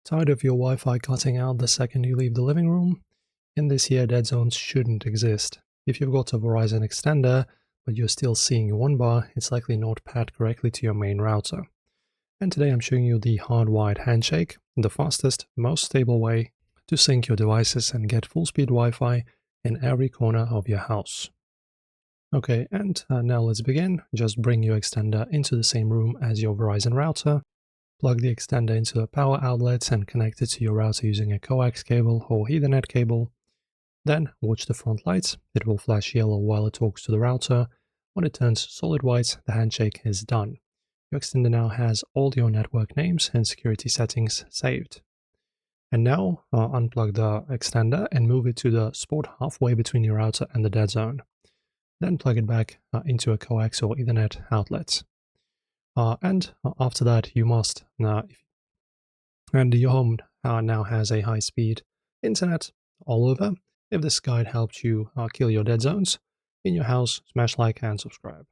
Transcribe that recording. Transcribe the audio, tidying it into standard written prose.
Tired of your Wi-Fi cutting out the second you leave the living room? In this here, dead zones shouldn't exist. If you've got a Verizon extender, but you're still seeing one bar, it's likely not paired correctly to your main router. And today I'm showing you the hardwired handshake, the fastest, most stable way to sync your devices and get full-speed Wi-Fi in every corner of your house. Okay, and now let's begin. Just bring your extender into the same room as your Verizon router. Plug the extender into the power outlet and connect it to your router using a coax cable or Ethernet cable. Then watch the front lights. It will flash yellow while it talks to the router. When it turns solid white, the handshake is done. Your extender now has all your network names and security settings saved. And now unplug the extender and move it to the spot halfway between your router and the dead zone. Then plug it back into a coax or Ethernet outlet. After that, you must, and your home now has a high-speed internet all over. If this guide helped you kill your dead zones in your house, smash like and subscribe.